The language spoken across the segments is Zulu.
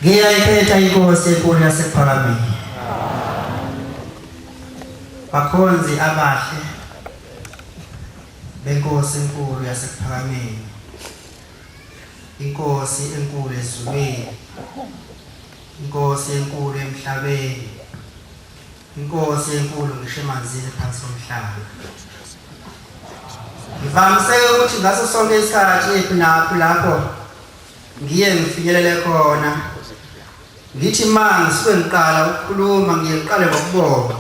Ngiyayikhetha inkosi enkulu yasePhalamende. Bakhonzi abahle benkosi enkulu yasePhalamende. Inkosi enkulu ezulwini. Inkosi enkulu emhlabeni. Inkosi enkulu ngisho emanzini phansi komhlaba. Ngivamise ukuthi ngaso sonke isikhathi ephi naphi lapho ngiye ngifinyelele khona ngithi manje sike ngiqala ukukhuluma ngiqale ngokubonga.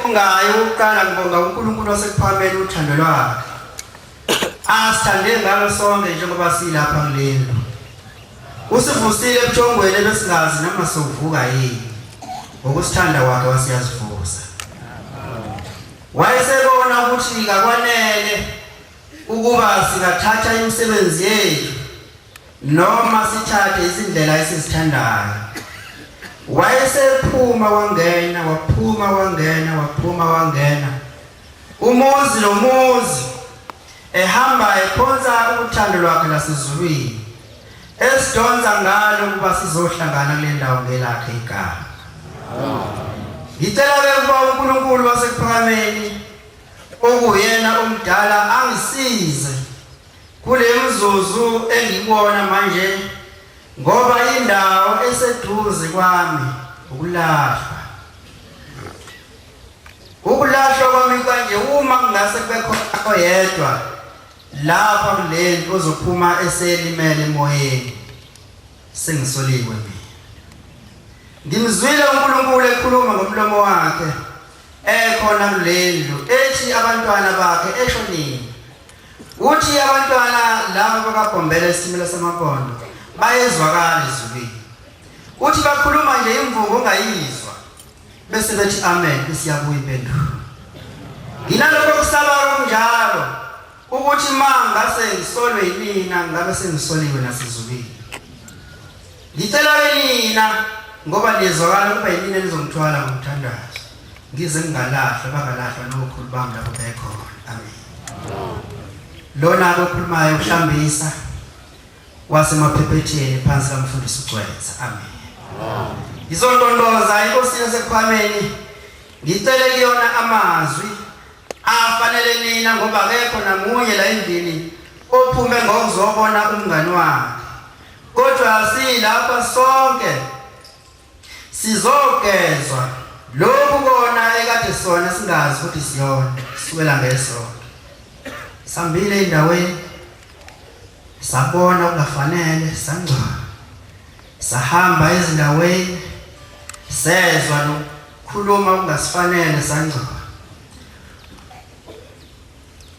Ungayi ukuqala ngibonga uNkulunkulu wasePhalamende uthando lwakhe. Asithande ngalo sonke njengoba silapha kulelo. Usivusile ebuthongweni besingazi noma sovuka yini. Ngokusithanda kwakhe wasiyazivusa. Wayesebona ukuthi akwanele ukuba singathatha imisebenzi yethu noma sithathe izindlela esizithandayo. Wayesephuma wangena umuzi nomuzi ehamba ephonsa uthando lwakhe lasezulwini esidonsa ngalo ukuba sizohlangana kule ndawo ngelakhe igama. Ngicela ukuba uNkulunkulu wasePhalamende okuyena omdala angisize kule mzuzu engibona manje ngoba indawo eseduze kwami ukulahlwa. Ukulahlwa kwami kanje uma kungase kubekho oyedwa lapha kuleli ozophuma eselimele emoyeni sengisoliwe mina. Ngimzwile uNkulunkulu ekhuluma ngomlomo wakhe ekhona kulendlu ethi abantwana bakhe eshonini. Uthi abantwana labo bakaBhombela esimilo samapondo bayezwakala ezulwini. Uthi bakhuluma nje imvugo ongayizwa bese bethi amen isiyabuya impendulo. Nginalokho kusaba kunjalo ukuthi mangase ngisolwe yimina ngabe sengisoliwe nasezulwini. Ngicela nina ngoba lizwakala ukuba yini nizongithwala ngomthandazo ngize ngingalahlwa bangalahlwa nokhulu bami lapho bekhona. Amen. Lona okhulumayo uhlambisa wasemaphephetheni phansi kamfundisi uCweza. Amen. Ngizondondoza inkosi yasePhalamende ngicele kuyona amazwi afanele nina ngoba akekho namunye la endlini ophume ngokuzobona umngani wakhe. Kodwa silapha sonke sizogezwa lokhu kona ekade sona singazi ukuthi siyona siwela ngesonto. Sambile endaweni sabona kungafanele sangcwaba. Sahamba ezindaweni sezwa nokukhuluma okungasifanele sangcwaba.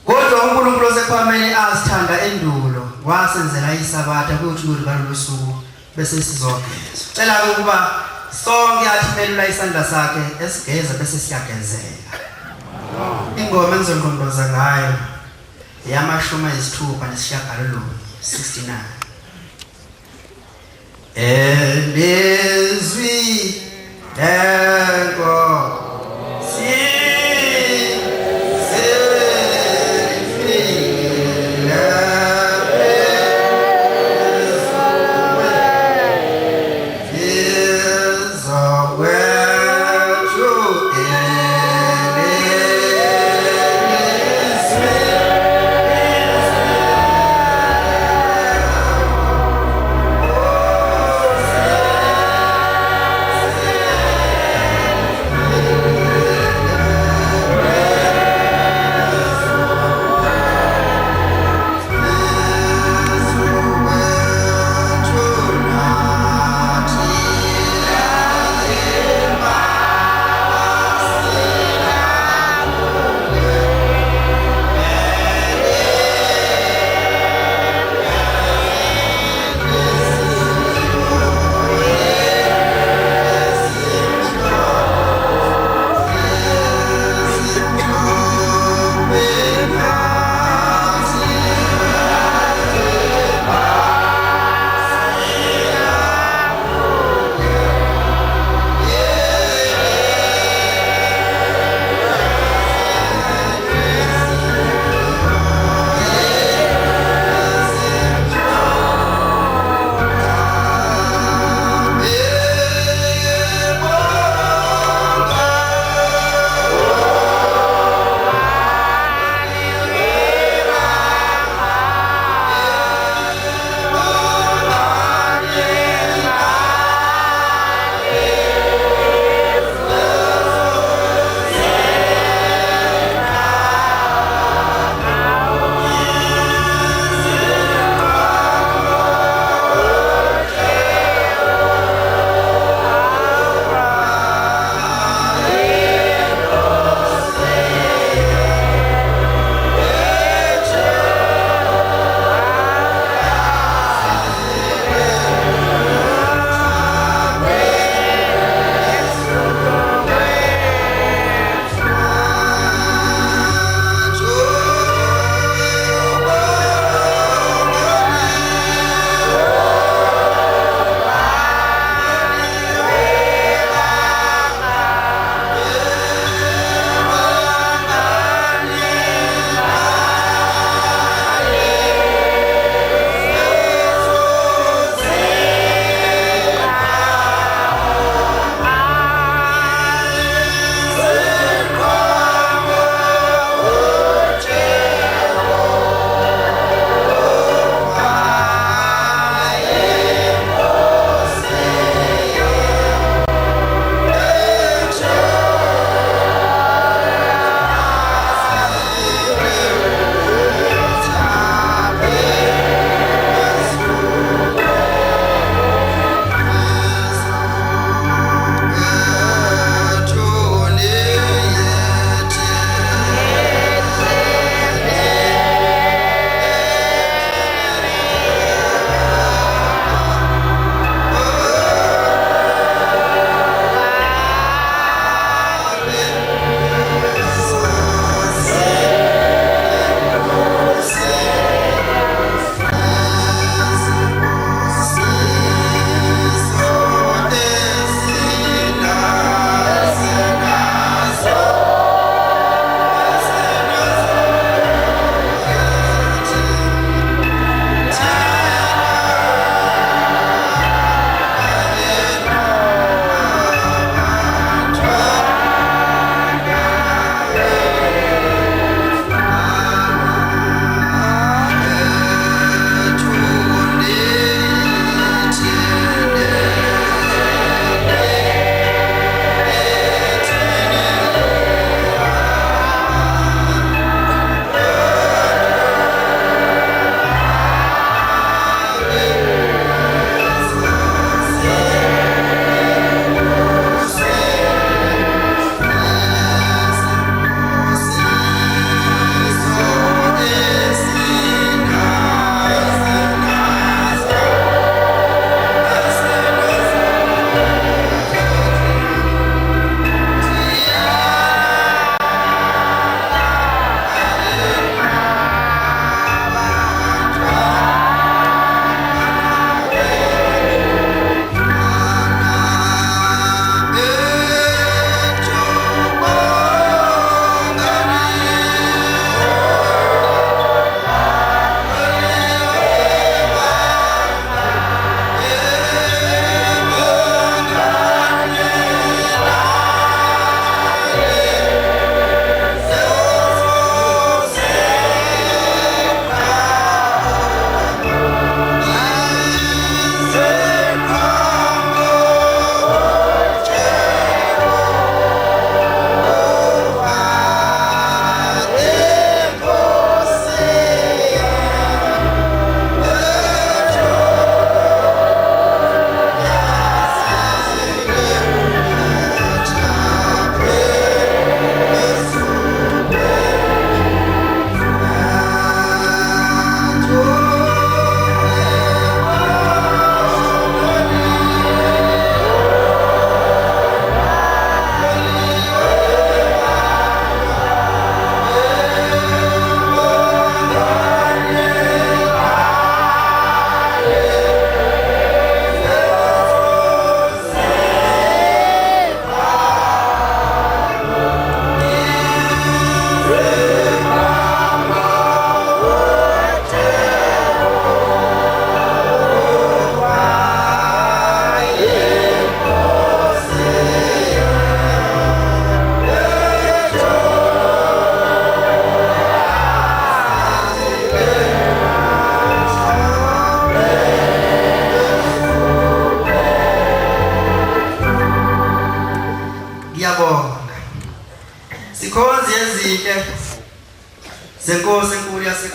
Kodwa uNkulunkulu wasePhalamende asithanda endulo wasenzela isabatha ukuthi ngalo suku bese sizogezwa. Cela ukuba sonke athimelula isandla sakhe esigeza bese siyagezeka. Ingoma engizonqondoza ngayo yamashumi ayisithupha nesishiyagalolunye 69. Elizwi lenkosi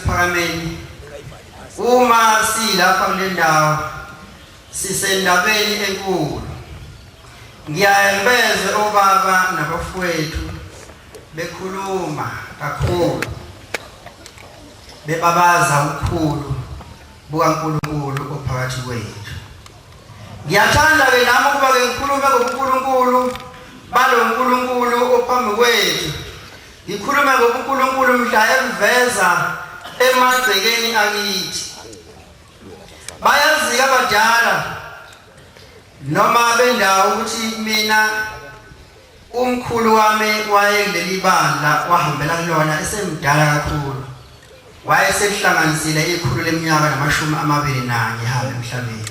Siphakameni uma silapha kule ndawo sisendabeni enkulu ngiyayembeze obaba nabafowethu bekhuluma kakhulu bebabaza ukukhulu bukaNkulunkulu ophakathi kwethu. Ngiyathanda ke nami ukuba ke ngikhulume ngoNkulunkulu balo uNkulunkulu ophambi kwethu. Ngikhuluma ngoNkulunkulu mhla eveza emagcekeni akithi. Bayazi abadala noma bendawo ukuthi mina umkhulu wami wayeleli bandla wahambela kulona esemdala kakhulu. Wayesehlanganisile ikhulu leminyaka na21 hamba emhlabeni.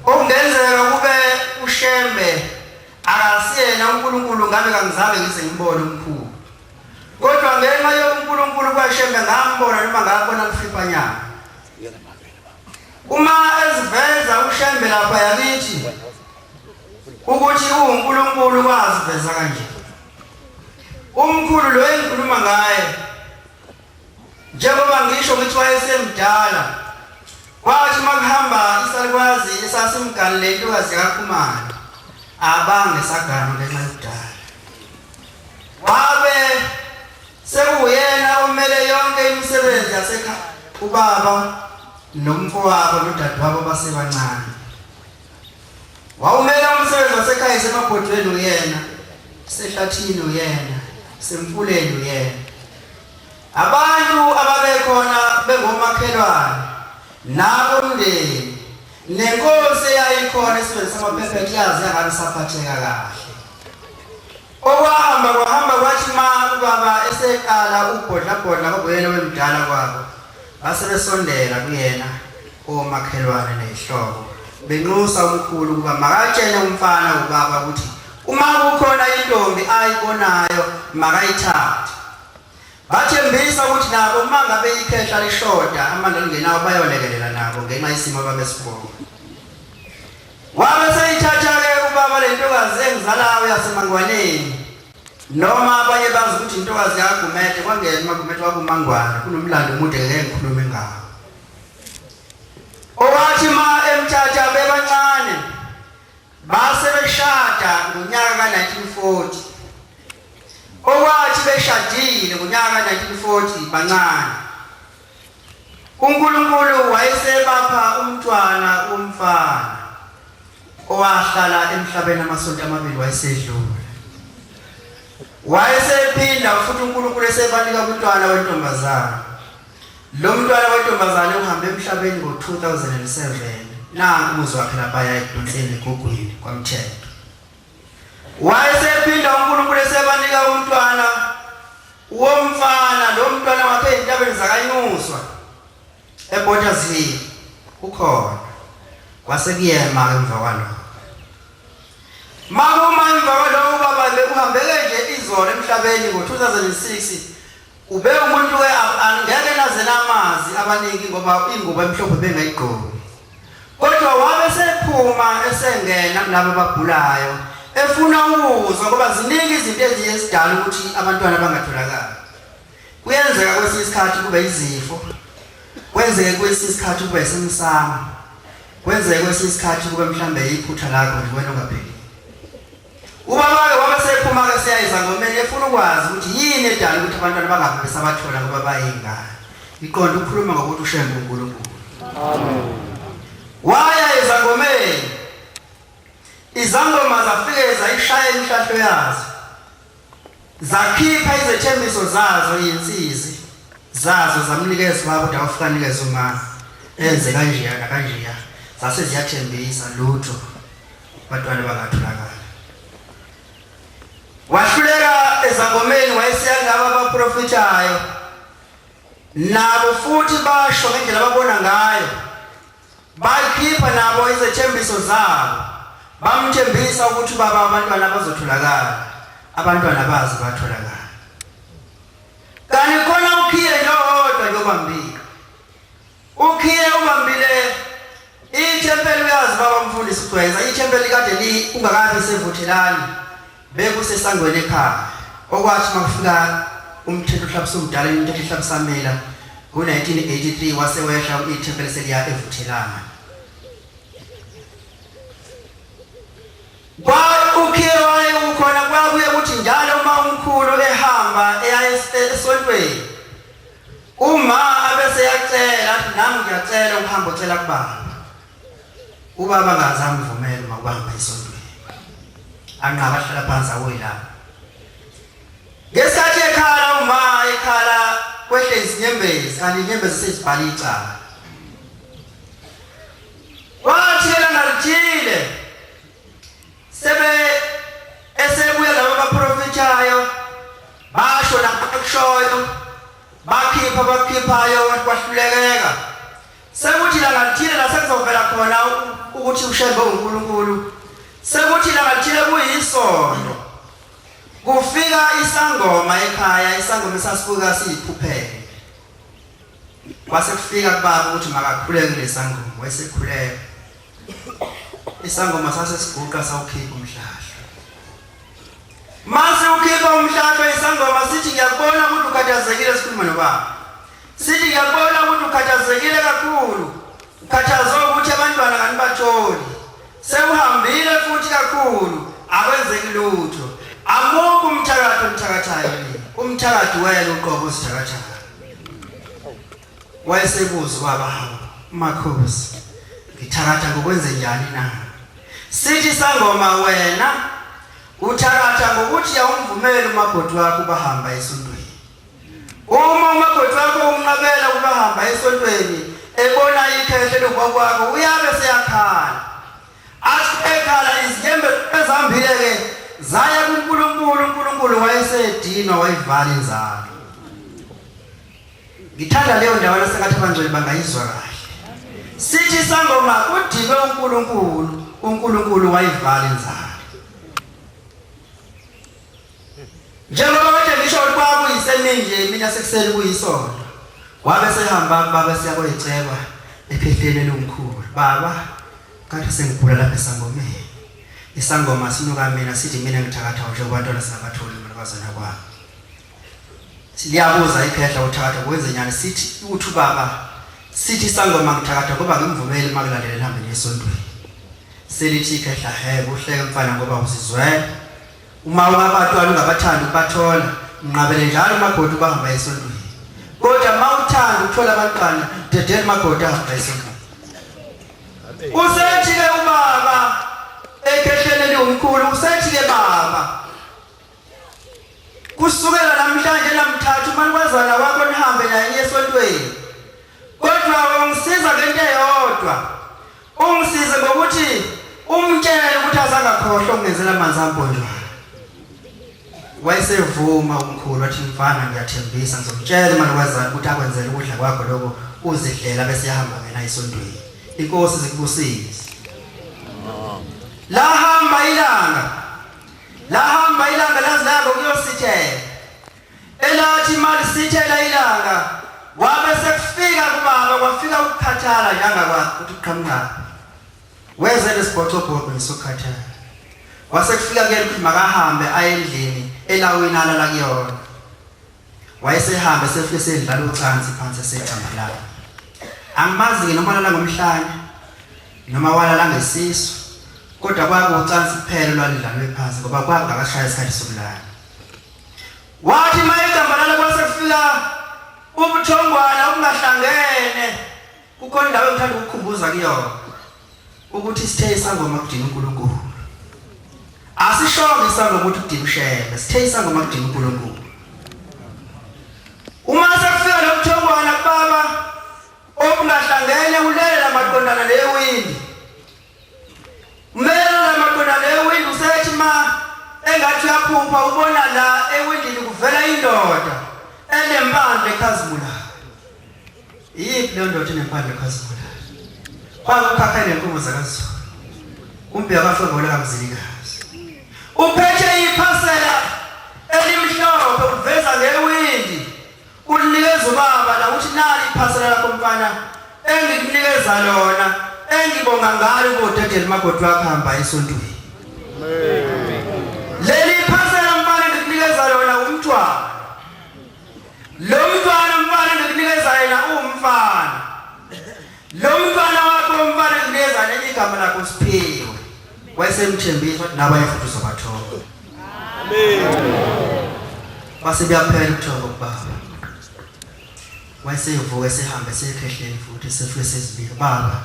Okungenzeka kube uShembe akasiyena uNkulunkulu ngabe kangizange ngize ngibone umkhulu. Kodwa ngenxa yoNkulunkulu kwaShembe ngambona noma ngabona kufipanyana. Uma eziveza uShembe lapha yakithi ukuthi uNkulunkulu waziveza kanje. Umkhulu lo engikhuluma ngaye njengoba ngisho ukuthi wayesemdala kwathi makuhamba isalukwazi esasimganile intokazi kaKhumalo abange sagano ngenxa yokudala. Wabe sekuyena omele yonke imisebenzi yasekhaya, ubaba nomfowabo nodadewabo basebancane. Wawumela umsebenzi wasekhaya semabhodweni uyena, sehlathini uyena, semfuleni uyena. Abantu ababekhona bengomakhelwane nabo umndeni nenkosi eyayikhona esebenzisa amaphephethu yazi yangabe saphatheka kahle. Okwahamba kwathi ma ubaba eseqala ubhodlabhodla kwabuyena wemdala kwabo base besondela kuyena omakhelwane nezihlobo benxusa umkhulu ukuba makatshele umfana ubaba ukuthi uma kukhona intombi ayibonayo makayithathe. Bathembisa ukuthi nabo uma ngabe ikhehla lishoda amandla lingenawo bayolekelela nabo ngenxa yesimo ababesibona. Wabe seyithatha-ke ubaba le ntokazi engizalayo yaseMangwaneni noma abanye bazi ukuthi intokazi yaGumede kwangena uMagumede wakuMangwane kunomlando omude ngeke ngikhulume ngawo. Owathi ma emthatha bebancane base beshada ngonyaka ka1940. Owathi beshadile ngonyaka ka1940 bancane. uNkulunkulu wayesebapha umntwana umfana owahlala emhlabeni amasonto amabili wayesedlula. Wayesephinda futhi uNkulunkulu esebanika umntwana wentombazana. Lo mntwana wentombazana uhambe emhlabeni ngo2007 nangu umuzwa wakhe lapha edonseni egugwini kwaMthetho. Wayesephinda uNkulunkulu esebanika umntwana womfana lo mntwana wakhe entabeni zakanyuswa eBothaville ukhona kwasekuyema emva kwalokho. Makuma emva kwalokho ubaba bekuhambeke nje izolo emhlabeni ngo2006 ube umuntu ke angeke naze namazi abaningi ngoba ingubo emhlophe bengayigqoki. Kodwa wabe sephuma esengena kulabo abagulayo efuna ukuzwa ngoba ziningi izinto eziyesidala ukuthi abantwana bangatholakala. Kuyenzeka kwesinye isikhathi kube izifo, kwenzeke kwesinye isikhathi kube isemsamo, kwenzeke kwesinye isikhathi kube mhlambe iphutha lakho nje wena ungapheli. Ubaba-ke wabe sephuma-ke siyayeza ngomeni efuna ukwazi ukuthi yini edala ukuthi abantwana bangabe besabathola ngoba bayingane. Iqonda ukukhuluma ngokuthi uShembe uNkulunkulu. Amen. Waya ezangomeni izangoma zafike zayishaya imihlahlo yazo zakhipha izethembiso zazo insizi zazo zamnikeza ubaba ukuthi awufukanikeze umama enze kanjeya nakanjeya zase ziyathembisa lutho abantwana bangatholakala. Wahluleka ezangomeni wayesiya laba abaprofitayo nabo futhi basho ngendlela ababona ngayo. Bayikhipha nabo izethembiso zabo bamthembisa ukuthi baba abantwana bazotholakala, abantwana bazi batholakala. Kanti khona ukhiye nodwa njobambile. Ukhiye ubambile ithempeli uyazi baba mfundisi Gcweza ithempeli kade ungakabe sevuthelani bekusesangweni ekhaya. Okwathi makufika umthetho uhlabisa umdala into ehlabisamela Ku-1983 wasewehla ithempeli seliya evuthelana. Ukhiye ukhona kwakuye ukuthi njalo uma umkhulu ehamba eya esontweni uma abese yacela nami ngiyacela ukuhamba ucela kubaba. Ubaba ngazange uvumele uma kubamba esontweni. Anqaba hlala phansi awuyilapha. Ngesikhathi ekhala kwehle izinyembezi kanti inyembezi sezibhala icala. Wathela nalithile esebuya labo abaprofethayo basho nakushoyo bakhiphayo kwahlulekeka sekuthi la ngathile la sekuzovela khona ukuthi ushembe uNkulunkulu sekuthi la ngathile kuyisondo kufika isangoma ekhaya isangoma esasibuka siyiphuphele kwase kufika kubaba ukuthi makakhuleke lesangoma wayesekhuleka isangoma sasesiguqa sawukhipha umhlahla. Mase ukhipha umhlahla isangoma sithi ngiyabona ukuthi ukhathazekile sikhuluma nobaba. Sithi ngiyabona ukuthi ukhathazekile kakhulu. Ukhathazwe ukuthi abantwana ngani batholi. Sewuhambile futhi kakhulu akwenzeki lutho. Amukho umthakathayo yini. Umthakathi wena uqobo sithakathayo. Wayesebuza baba Makhosi ngithakatha ngokwenze njani na? Sithi sangoma wena uthakatha ngokuthi awumvumele umakoti wakho bahamba esontweni. Uma umakoti wakho umnqabela ukubahamba esontweni ebona ikhehle lokwakwakho uyabe seyakhala. Athi ekhala izinyembe ezihambile ke zaya kuNkulunkulu wayesedinwa wayivala inzalo. Ngithanda leyo ndawo sengathi abangcwele bangayizwa kahle. Sithi sangoma kudime uNkulunkulu wayivala inzalo. Njengoba kade ngisho ukuthi kwakuyiseninje mina sekusele kuyisona. Wabe sehamba baba siya kuyiceba ephehleni lomkhulu. Baba kade sengigula lapha esangomeni. Isangoma sinuka mina sithi mina ngithakatha njengoba abantwana sabatholi abazana kwabo. Siliyabuza iphehla uthakatha kwenze nyani sithi uthi baba sithi sangoma ngithakatha ngoba ngimvumele makulandele ehambeni esontweni. Selithi iphehla uhleke mfana ngoba usizwele. Uma ungabatwana ungabathanda ukubathola unqabele njalo umakoti bahamba esontweni. Kodwa mawuthanda ukuthola abantwana dedele umakoti ahamba esontweni. Usethi ke ubaba ekhehleleni umkhulu usethi ke baba kusukela namhlanje namthathu manikwazana wakho nihambe naye esontweni. Kodwa ungisiza ngento eyodwa. Ungisize ngokuthi umtshele ukuthi azangakhohlwa ukungenzela amanzi ambonjwana. Wayesevuma umkhulu wathi mfana ngiyathembisa ngizomtshela manikwazana ukuthi akwenzele ukudla kwakho lokho uzidlela bese yahamba ngena esontweni. Inkosi zikubusise. Lahamba ilanga lazilanga kuyosithela. Elathi mali sithela ilanga wabe sekufika kubaba kwafika ukukhathala njengakwazi ukuthi uqhamuka. Weze lesibhocobhoco nisokhathala. Wasekufika ke ukuthi makahambe ayendlini elawini alala kuyona. Wayesehambe sefike sedlala ucansi phansi esecambalala. Angimazi ke noma lala ngomhlanje noma walala ngesisu. Kodwa kwakucansi kuphela lwalidlalwe phansi ngoba kwakungakashaya isikhathi sokulala. Wathi mayecambalala kwasefika ubuthongwana obungahlangene kukhona indawo engithanda ukukhumbuza kuyona ukuthi sithe isangoma kudinga uNkulunkulu. Asishonge isangoma ukuthi kudinga ushebe, sithe isangoma kudinga uNkulunkulu. Uma sekufika lo buthongwana kubaba obungahlangene ulela maqondana lewindi. Mela maqondana lewindi usethi ma engathi uyaphupha ubona la ewindini kuvela indoda enempandle ekhazimulayo. Yiphi leyo ndoda enempandle ekhazimulayo? Kwakukhakha nenkomo zakaZulu. Umbheka bafevola kamzilikazi. Uphethe iphasela elimhlophe uveza ngewindi. Unikeza ubaba la uthi nali iphasela lakho mfana engikunikeza lona engibonga ngalo ubodedela umakoti wakho hamba esontweni. Leli phasela mfana ngikunikeza lona umntwana. Lo mntwana mfana ngikunikeza unikeza yena umfana. Lo mfana wakho umfana kunikeza lenye igama lakho Siphiwe. Wayesemthembisa ukuthi nabanye futhi uzobathola. Amen. Base kuyaphela ukuthoba kubaba. Wayesevuka esehamba esekhehleni futhi sefike sezibili. Baba,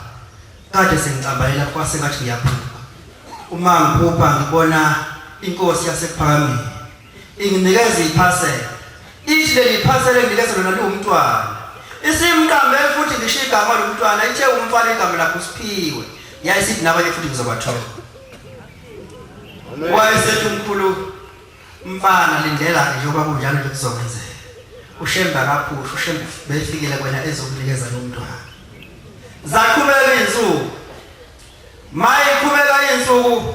kade sengicambalela kwase ngathi ngiyaphupha. Uma ngiphupha ngibona inkosi yasekuphakameni. Inginikeza iphasela. Ithi leli phasela enginikeza lona liwumntwana. Isimqambe futhi ngishiya igama lomntwana ithe umfana igama lakho Siphiwe. Yayisithi nabanye futhi ngizobathola. Wayesethi umkhulu mfana lindela njengoba kunjalo nje kuzokwenzeka. Ushemba kaphusha, ushemba befikile kwena ezokunikeza lo mntwana. Zaqhubeka insuku. Mayiqhubeka insuku.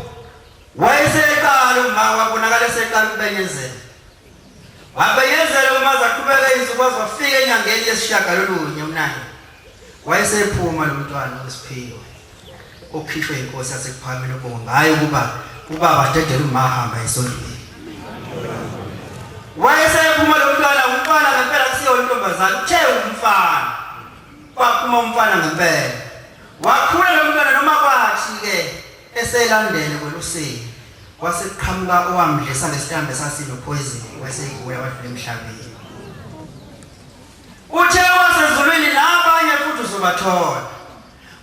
Wayeseqala uma wabonakala eseqala ukubenyezela. Wabenyezela uma zaqhubeka insuku wafika enyangeni yesishagalolunye umnandi. Wayesephuma lo mntwana uSiphiwe. Ukhishwe inkosi yasekuphakameni ubonga ngayo kuba ubaba dedela umahamba esondweni. Wayesephuma lo mntwana umfana ngempela kusiyo intombazana uthe umfana. Kwaphuma umfana ngempela. Wakhula lo mntwana noma kwathi ke eselandele kwelusini. Waseqhamuka owamdlisa ngesitambe sasino poison waseyibuya wadlula emhlabeni. Uthe wasezulwini nabanye futhi uzobathola.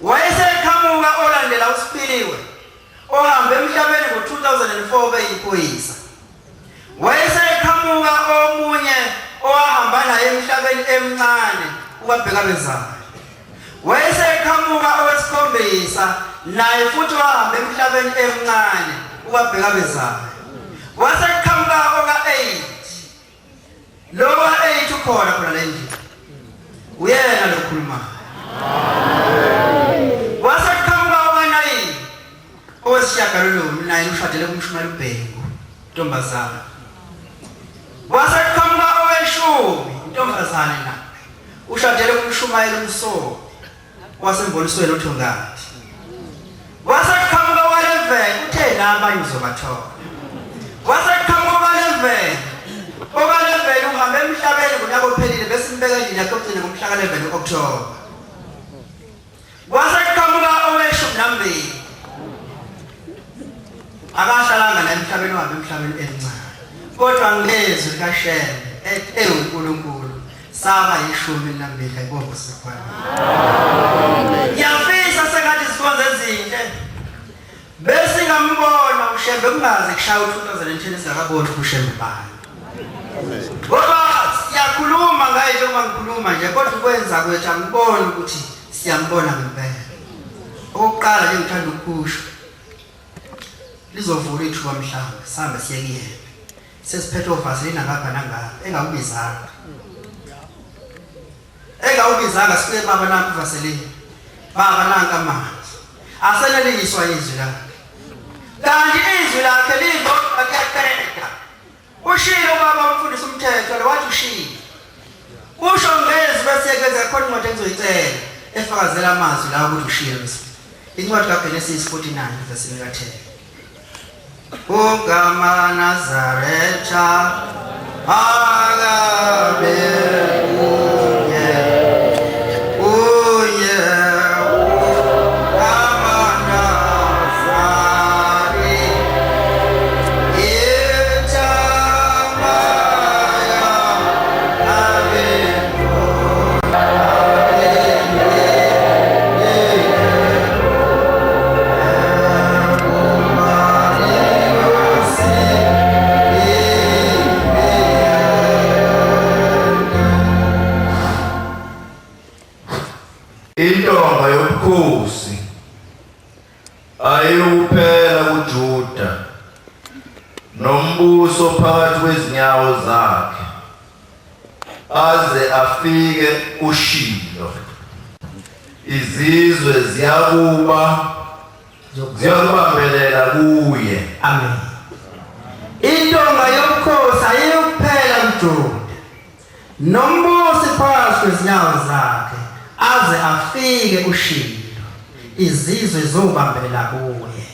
Wayeseqhamuka olandela uSiphiwe. Ohambe emhlabeni ngo-2004 beyiphoyisa. Wayeseqhamuka omunye owahamba naye emhlabeni emncane ukabheka bezayo. Wayeseqhamuka owesikhombisa naye futhi wahamba emhlabeni emncane ukabheka bezayo. Waseqhamuka oka-8. Lo wa-8 ukhona khona la endlini. Uyena lo khulumayo. Waseqhamuka oka-9. Owesishagalolunye naye ushadele kumshumela uBhengu intombazana. Waseqhamuka owe-10 intombazana naye ushadele kumshumayela umsobo wasembonisweni uThongati. Waseqhamuka owa-11 uthe nabanye uzobathola. Waseqhamuka owa-11 uhambe emhlabeni ngonyaka ophelile bese simbeka endlini yakhe yokugcina ngomhla ka-11 October. Waseqhamuka owe-12 akahlalanga la emhlabeni wahambe emhlabeni emncane. Kodwa ngilezwi likaShembe uNkulunkulu saba 12 ayibonge sikhona. Yafisa sengathi sikhonza ezinhle. Bese ngambona uShembe kungaze kushaya u-2010 singakaboni uShembe bani. Ngoba siyakhuluma ngaye njengoba ngikhuluma nje kodwa ukwenza kwethu angiboni ukuthi siyambona ngempela. Okokuqala nje ngithanda ukusho lizovula ithuba mhlawumbe sihambe siye kuyena. Sesiphethe ovaselina ngapha nangapha engakubizanga. Engawubizanga sifike baba nanku vaselina. Baba nanku amanzi. Aseneleliswa izwi lakhe. Kanti izwi lakhe lizo akuyaqeda. Ushilo baba umfundisi umthetho lo wathi ushilo. Usho ngezwi bese kwenza khona incwadi engizoyicela efakazela amazwi la ukuthi ushilo bese. Incwadi kaGenesis 49 verse 10. Ugama Nazaretha agabe intonga yobukhosi ayuphela kuJuda nombuso phakathi kwezinyawo zakhe aze afike uShilo. Izizwe ziyakubambelela kuye. Amen. Intonga yobukhosi ayuphela kuJuda nombuso phakathi kwezinyawo zakhe aze afike uShilo. Izizwe zobambelela kuye.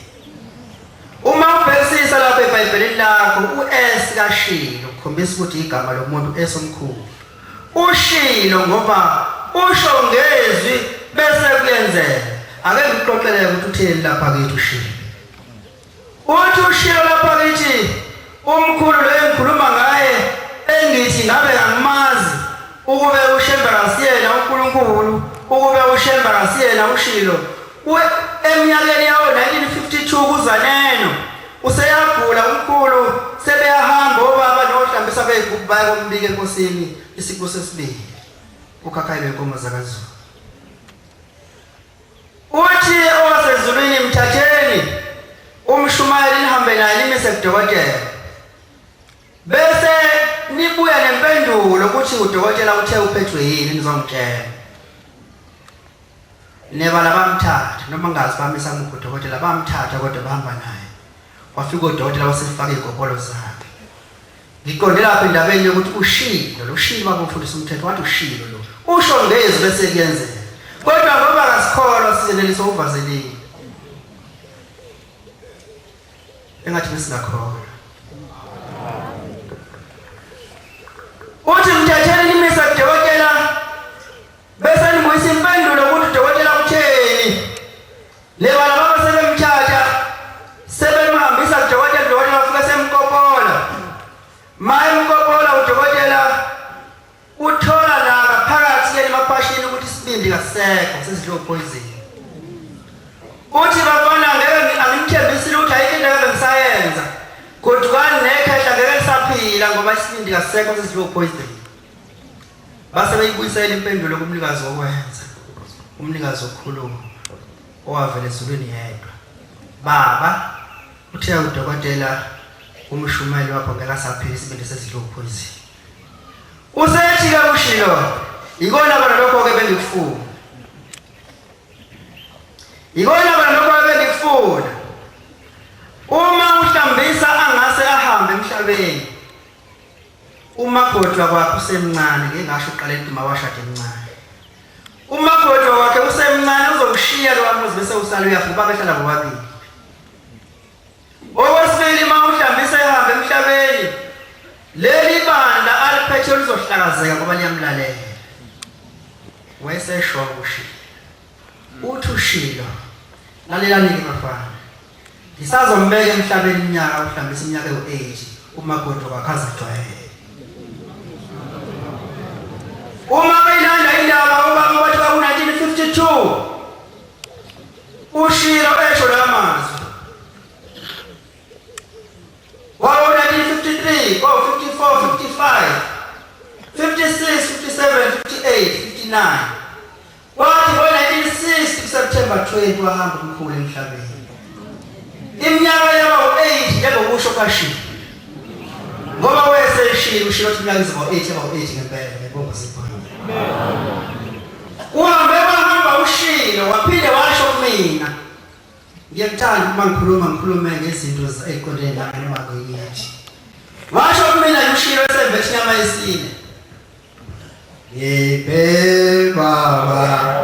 Uma ubhekisisa lapha eBhayibhelini lakho uS kaShilo ukhombisa ukuthi igama lomuntu esomkhulu. ushilo ngoba usho ngezwi bese kuyenzeka. Ake ngikuxoxele ukuthi uthini lapha kithi ushilo. Uthi ushilo lapha kithi umkhulu lo engikhuluma ngaye engithi ngabe angimazi ukube ushemba kasiyena uNkulunkulu ukube ushemba kasiyena ushilo eminyakeni yawo 1952 kuZaneno useyagula umkhulu sebeyahamba obaba nohlambisa beyigubaya kombike enkosini isibuko sesibili ukhakhayi benkomo zakaZulu. Uthi owasezulwini mthatheni umshumayeli nihambe naye nimise kudokotela bese nibuya nempendulo ukuthi udokotela uthe uphethwe yini nizongitshela. Nebala bamthatha noma ngazi bamisa udokotela bamthatha kodwa bahamba naye wafika udokotela wasefaka igobholo zakhe. Ngiqonde lapha endabeni yokuthi ushilo lo shilo bakufundisa umthetho wathi ushilo lo usho ngezwi bese kuyenzeka kodwa ngoba kasikholwa sizenelisa uvazelini engathi besingakholwa. Uthi mthatheni nimisa kudokotela bese nibuyisa impendulo ukuthi udokotela utheni. Lebala baba sebemthatha sebemhambisa kudokotela udokotela wafika semkopola. Maye mkopola udokotela uthola la ngaphakathi yeni maphashini ukuthi isibindi kasekho sesidlo poison. Uthi bafana ngeke angimthembisile ukuthi ayike into engisayenza kodwa nekhehla ngeke lisaphila ngoba isibindi kasekho sesidlo poison. Base beyibuyisela impendulo kumnikazi wokwenza umnikazi okhuluma owavela ezulwini yedwa. Baba uthe udokotela umshumayeli wakho ngeke asaphila isibindi sesidlo poison. Usethi ke ushilo ikona bona lokho ke bengikufuna. Ikona bona lokho bengikufuna. Uma uhlambisa angase ahambe emhlabeni. Umakhodwa kwakhe usemncane ngingasho uqala indima washade emncane. Umakhodwa wakhe usemncane uzokushiya lo wamuzi bese usala uyafuba behlala bobabili. Okwesibili uma uhlambisa ehambe emhlabeni leli banda aliphethe lizohlakazeka ngoba liyamlalela. Wayesesho ushilo. Uthi ushilo lalelani ke bafana. Ngisazombeka emhlabeni iminyaka uhlambisa iminyaka ewu8 umakhodwa kwakhe azajwayele. Uma bayilanda indaba ubaba wathi ku1952 ushilo esho lamazwi. Wawo 1953 ko 54 55 56 57 58 59 wathi ngo1960 September 20 wahamba umkhulu emhlabeni. Iminyaka yabo8 njengokusho kaShilo ngoba wayeseshilo ushilo ukuthi iminyaka izibo8 ngempela ngibonga sibona. Uhambe wahamba ushilo waphinde washo kumina. Ngiyakthanda uma ngikhulume ngezinto eziqondene nami ngakithi. Washo kumina ushilo esevethi nyama yesine. Yebe baba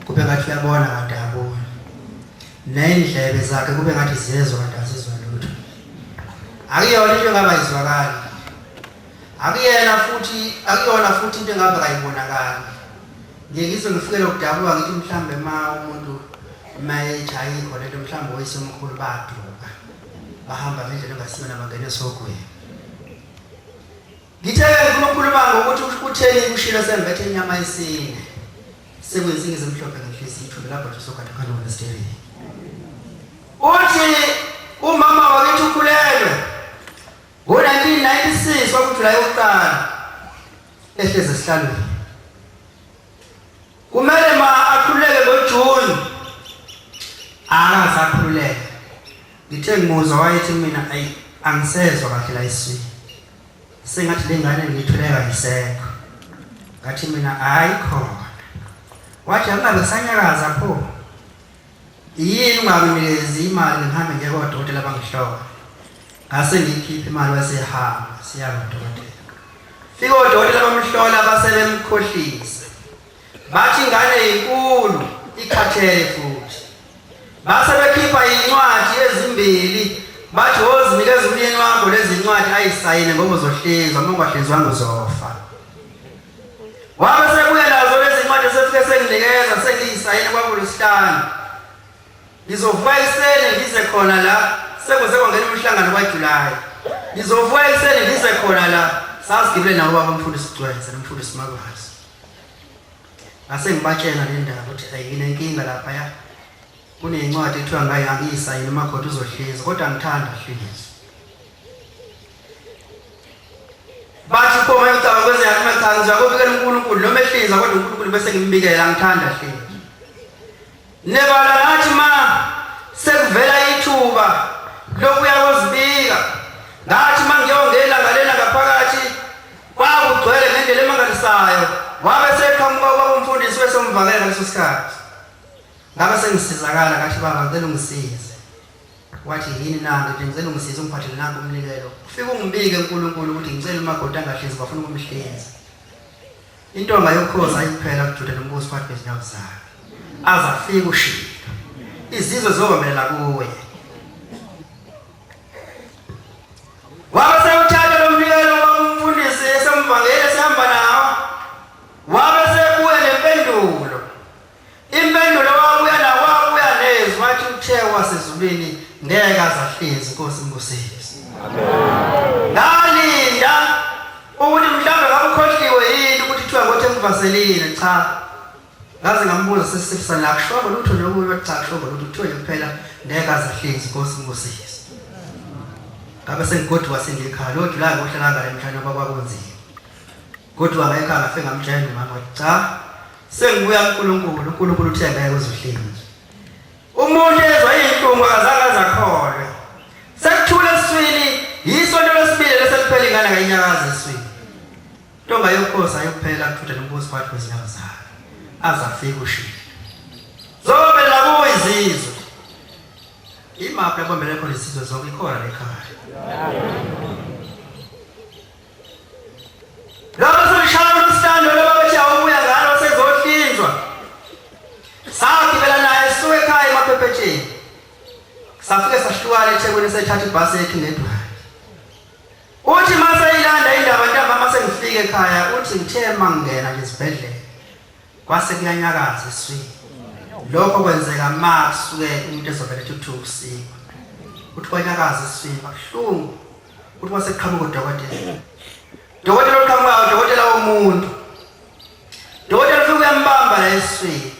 kube ngathi uyabona kanti akaboni, nendlebe zakhe kube ngathi ziyezwa kanti azizwa lutho. Akuyona into engaba izwakali, akuyona futhi into engabe kayibonakali. Ngiyizwe ngifikele ukudabuka ngithi mhlambe umuntu mayejayikho lento mhlambe oyisomkhulu baduka bahamba ngendlela engasiyona bangena esogweni. Ngitheke uNkulunkulu ngokuthi utheni kushilo sembethe inyama yesine sekwenzingi ezimhlophe ngenhliziyo ithuba lapho nje sokade khona monastery. Uthi umama wakithi ukhulelwe ngo-1996 kwakuJulayi yokuqala ehleze esihlalweni. Kumele akhululeke ngoJuni, akasakhululeka. Ngithe ngimuzwa wayethi mina angisezwa kahle la esiswini, sengathi le ngane ngiyithuleka yisekho. Ngathi mina ayikhona. Wathi angabe kusanyakaza pho, yini ungakunikezi imali ngihambe ngiye kodokotela bangihlola. Ngase ngikhiphe imali wasehamba siya kodokotela. Fika odokotela bamhlola base bemkhohlisa, bathi ingane inkulu ikhathele futhi. Base bekhipha incwadi ezimbili bathi wozinikeza umyeni wakho lezi ncwadi ayisayine ngoba uzohlinzwa, uma ungahlinzwanga uzofa. Wabe sebuya nazo lezi ncwadi sefike senginikeza sengiyisayine kwakuLwesihlanu. Ngizovuka ekuseni ngize khona la, sekuze kwangena umhlangano kaJulayi. Ngizovuka ekuseni ngize khona la, sasigibele nabo baba umfundisi Gcwense nomfundisi Makwazi. Ngase ngibatshela le ndaba ukuthi ayinenkinga lapha ya. Kunencwadi ethiwa ngayo angiyisayine umakhothi uzohlinzwa kodwa ngithanda hlinzwa. Bathi pho mayicaba kwenze yakho kubikela uNkulunkulu noma ehlinza kodwa uNkulunkulu bese ngimbikela ngithanda hlinzwa. Nebala nathi sekuvela ithuba lokuya kozibika. Ngathi ngiyongena ngalela ngaphakathi kwakugcwele ngendlela emangalisayo. Wabe seqhamuka kwabamfundisi wesomvakela leso sikhathi. Ngabe sengisizakala ngathi baba ngicela ungisize. Wathi yini nanga nje ngicela ungisize ungiphathele nanku umnikelo. Ufike ungibike uNkulunkulu ukuthi ngicela umakoti angahlinzi bafuna ukumhlinza. Intonga yokhoza ayiphela kuJuda nombuso phakathi kwezinyawo zakhe. Azafika ushilo. Izizwe zobamelela kuye. Wabe sewuthatha lo mnikelo wabamfundisi esemvangeli sihamba nawo. Wabe sebuya nempendulo. Impendulo wabuya nawo wabuya nezwi wathi uthe wasezulwini ngeke azahlinza Inkosi imbusisi. Amen. Ngalinda ukuthi mhlawumbe ngabukhohliwe yini ukuthi kuthiwa ngoThembaseline cha. Ngaze ngambuza sesifisana la kushobo lutho lokuyo cha kushobo lutho kuthiwe kuphela ngeke azahlinza Inkosi imbusisi. Ngabe sengigodwa sengikhala lo Julayi ngohlala ngale mhlanje kwakwenziwa. Kodwa ngayekhala afike ngamtshela umama cha sengibuya uNkulunkulu uthe ngeke uzohlinza. Umuntu ezwa inhlungu akazange azakholwe. Sekuthula esiswini yisonto lesibili leseliphela ingane ngayinyakaza esiswini. Intonga yokhoza ayokuphela kuJuda nombuso phakathi kwezinyawo zakhe. Azafika ushilo. Zobe labo izizwe. Imaphi abombele khona isizwe zonke ikhona lekhaya. Labo soshaya umstando lobathi awubuya ngalo sezohlinzwa. Sagibela naye suke ekhaya emaphephetsheni. Safike sahlukana eThekwini sethatha ibhasi yethu ngedwa. Uthi mase ilanda indaba ntamba mase ngifike ekhaya uthi ngithe mangena nje esibhedlela. Kwase kuyanyakaza esiswini. Lokho kwenzeka kusuke umuntu ezovela ethi ukusika. Uthi kwanyakaza esiswini kabuhlungu. Uthi waseqhamuka udokotela. Dokotela uqhamuka udokotela womuntu. Dokotela ufike uyambamba la esiswini.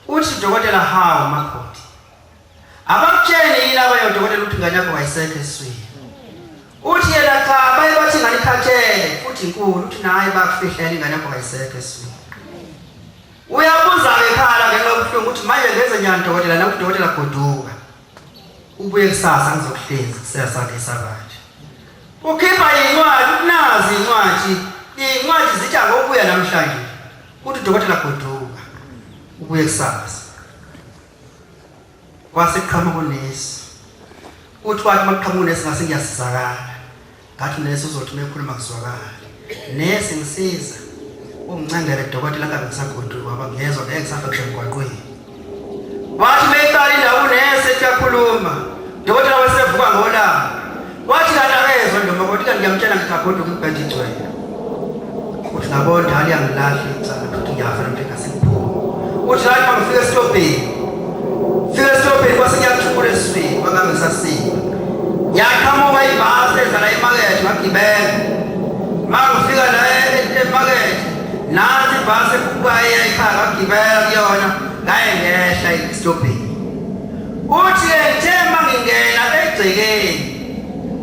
Uthi dokotela hawo makhothi. Abakutsheni yini abayo dokotela ukuthi ingane yakho ayisekho esiswini. Uthi yena cha baye bathi ngani khathele futhi inkulu uthi naye bakufihlela ingane yakho ayisekho esiswini. Uyabuza ekhala ngenxa yobuhlungu ukuthi manje ngenze njani dokotela na udokotela goduka. Ubuye kusasa ngizokuhlinza kusasa lesabathi. Ukhipha incwadi nazi incwadi zithi ngokuya namhlanje. Uthi udokotela goduka. Ubuye kusasa. Kwaseqhamuka unesi. Uthi wathi maqhamuka unesi ngase ngiyasizakala. Ngathi unesi uzothi mekhuluma kuzwakala. Nesi ngisiza. ungincengele dokotela ngabe ngisagodwa waba ngezwe ngeke ngisafika emgwaqweni wathi beyiqala indawo nese eyakhuluma dokotela wasevuka ngolanga wathi kanti akezwe noma kodwa ngiyamtshela ngikagodwa ngibhede igcwele uthi ngabona hali yangilahla insana ukuthi ngiyafa nje ngasephuma uthi hayi mangifika estopeni kwase ngiyathula esifini bangabe ngisasini yaqhamuka ibhasi ezala emakethe ngagibela mangifika la emakethe nansi ibhasi kubaye ekhaya ngagibela kuyona ngaye ngehla estopeni uthi ethe mangingena egcekeni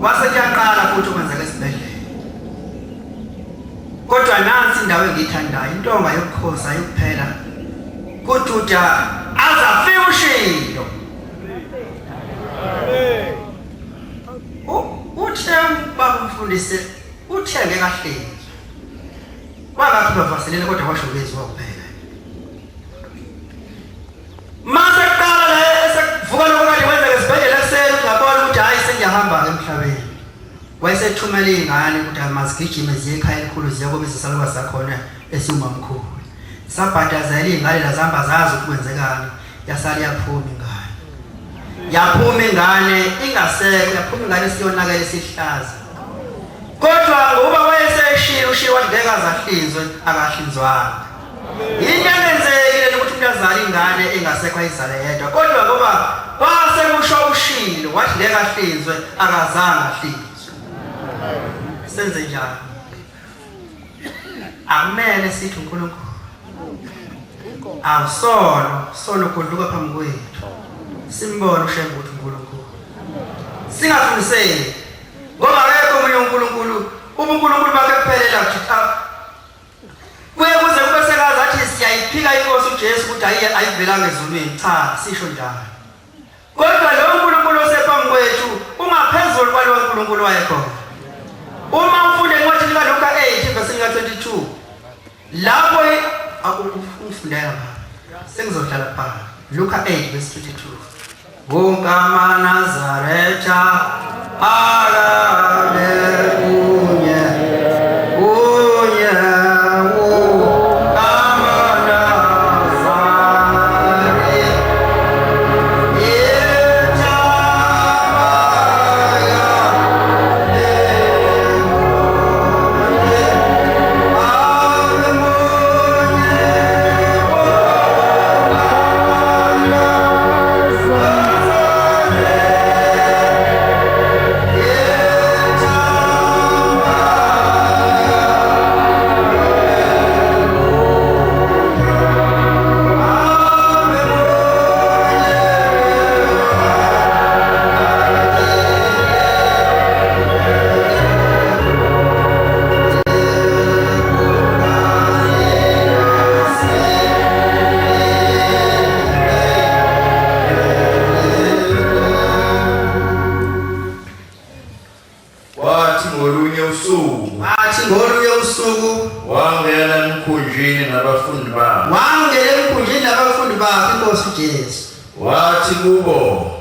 wase kuyaqala futhi ukwenzeka esibhedlela kodwa nansi indawo engiyithandayo intonga yokukhoza yokuphela kuJuda azafika ushilo uthe bamfundise uthenge kahle wakathi bavasilele kodwa washo bezwa kuphela mase qala la esevuka lokho kade wenza esibhedlela kuseni ngabona ukuthi hayi sengiyahamba emhlabeni wayesethumela izingane ukuthi amazigijime ziye ekhaya elikhulu ziye kobe sisaluka sakhona esumamkhulu sabhadazela izingane lazihamba zazi ukuwenzekani yasala yaphuma ingane ingasekho yaphuma ingane siyonakela isihlaza kodwa ngoba wayeseshila ushiwa ndeka zahlinzwe akahlinzwanga into engenzekile ukuthi umuntu azale ingane engasekho ayizale yedwa kodwa ngoba kwase kusho ushilo wathi ndeka ahlinzwe akazange ahlinzwe senze njani akumele sithi uNkulunkulu awusono kudluka phambi kwethu simbone ushembe ukuthi uNkulunkulu singafundiseni ngoba akekho omunye uNkulunkulu uNkulunkulu bakhe kuphelela kuye kuze kube sekazi athi siyayiphika inkosi uJesu ukuthi ayivelanga ezulwini cha sisho njalo kodwa lo uNkulunkulu osephambi kwethu ungaphezulu kwalowo uNkulunkulu wayekhona uma ufunde incwadi kaLuka 8:22 lapho ufundela sengizohlala phansi Luka 8:22 wonke amaNazaretha Hallelujah. Wathi kubo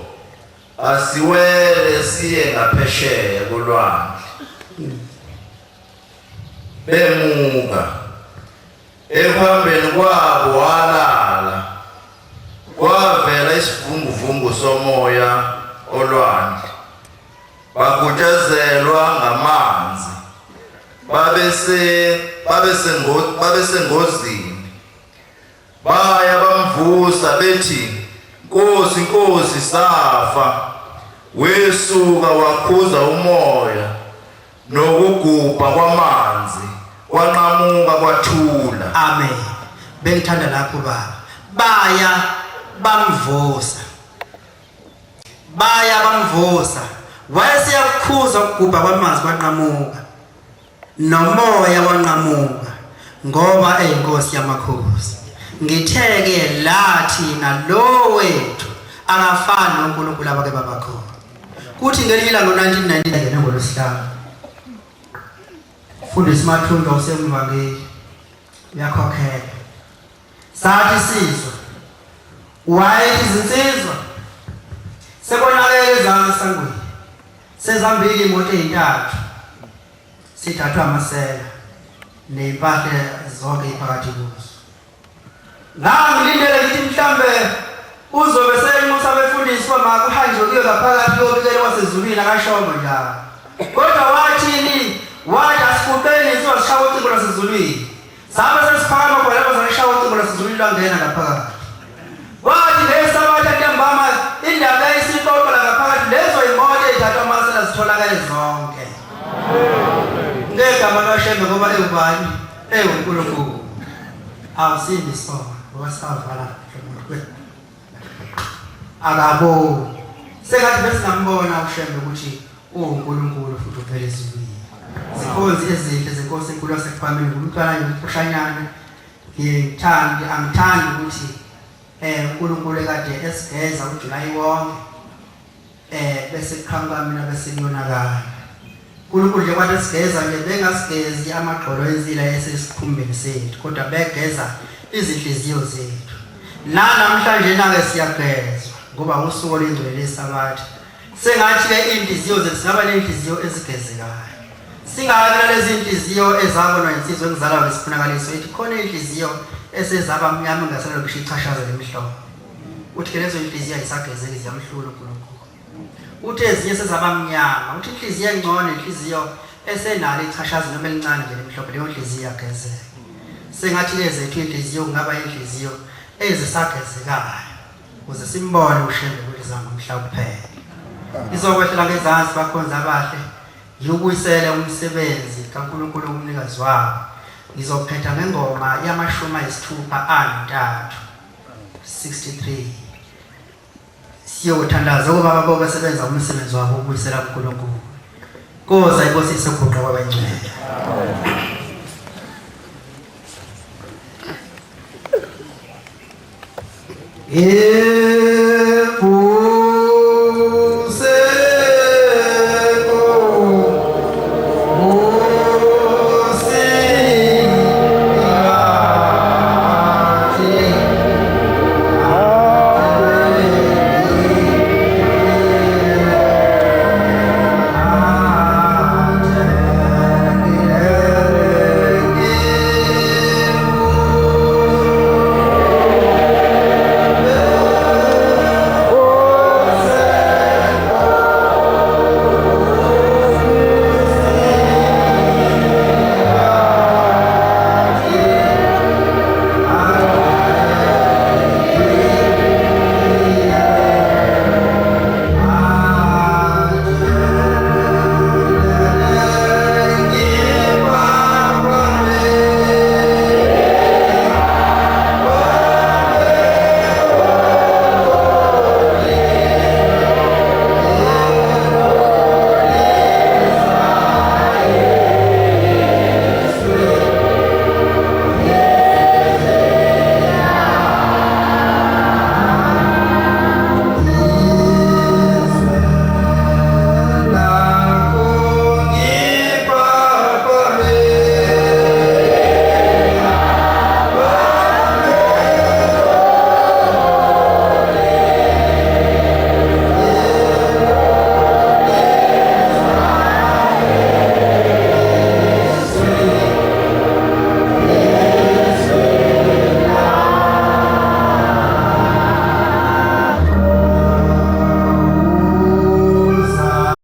asiwele siye ngaphesheya kolwandle bemuka ekuhambeni kwabo walala kwavela isivunguvungu somoya olwandle bakutshezelwa ngamanzi babesengozini baya bamvusa bethi Nkosi safa wesuka wakhuza umoya nokugubha kwamanzi kwanqamuka kwathula. Amen. Bengithanda lapho baba baya bamvusa wayeseyakhuza ukugubha kwamanzi kwanqamuka nomoya wanqamuka ngoba eyinkosi yamakhosi. Ngitheke lathi nalo wethu akafani noNkulunkulu abake babakhona kuthi ngelinye ilanga ngo1999 ngolosihlanu fundisa mathunga usemva yakhokhela sathi sizwe wayethi izinsizwa sebonakele ezansi sangweni sezambili imoto ezintathu sithathwa amasela nempahla zonke iphakathi kuzo. Ngangilindele ngithi mhlambe uzobe senxusa abefundisi bamakuhanjwe kuyo ngaphakathi yobikele wasezulwini akashongo njalo. Kodwa wathini? Wathi asikubeni sizoshawa ucingo lwasezulwini. Sabe sesiphakama khona lapho sizoshawa ucingo lwasezulwini lwangena ngaphakathi. Wathi ngesabatha ntambama indaba eyisixoxo la ngaphakathi lezo imoto ezithatha amasela zitholakale zonke. Ngegama likaShembe ngoba ewubani? EuNkulunkulu. Awusindi sona ngoba savala akabo. Sengathi besingambona uShembe ukuthi uNkulunkulu futhi uphele ezulwini. Zikhonzi ezinhle zenkosi enkulu yaseKuphameni umntwana yomkhushanyana. Angithandi ukuthi uNkulunkulu ekade esigeza uJulayi wonke bese kuqhamuka mina bese kuyonakala. uNkulunkulu nje kwathi esigeza nje bengasigezi amagxolo ensila esesikhumbeni sethu kodwa begeza izinhliziyo zethu. Namhlanje nake siyagezwa ngoba usuku olengcwele leSabatha. Sengathi ke inhliziyo zethu singaba nenhliziyo ezigezekayo. Singabi nalezi inhliziyo ezabonwa insizwe engizalwa ngesifunakaliso ethi khona inhliziyo esezaba mnyama ngasalo kushicashazela emhlophe. Uthi ke lezo inhliziyo ayisagezeki ziyamhlula uNkulunkulu. Uthi ezinye sezaba mnyama, uthi inhliziyo engcono inhliziyo esenalo ichashaza noma elincane nje emhlophe leyo inhliziyo iyagezeka. Sengathi ke zethu inhliziyo kungaba inhliziyo ezisagezekayo ukuze simbone uShembe kulizama ngomhla kuphela. Izokwehlela ngezansi bakhonza abahle yokuyisela umsebenzi kaNkulunkulu umnikazi wabo. Ngizophetha ngengoma yamashumi ayisithupha antathu 63. Siyothandaza ukuba babo basebenza umsebenzi wabo ukuyisela uNkulunkulu. Nkosi ayibosise ukuguqa kwabangcwele. Yeah.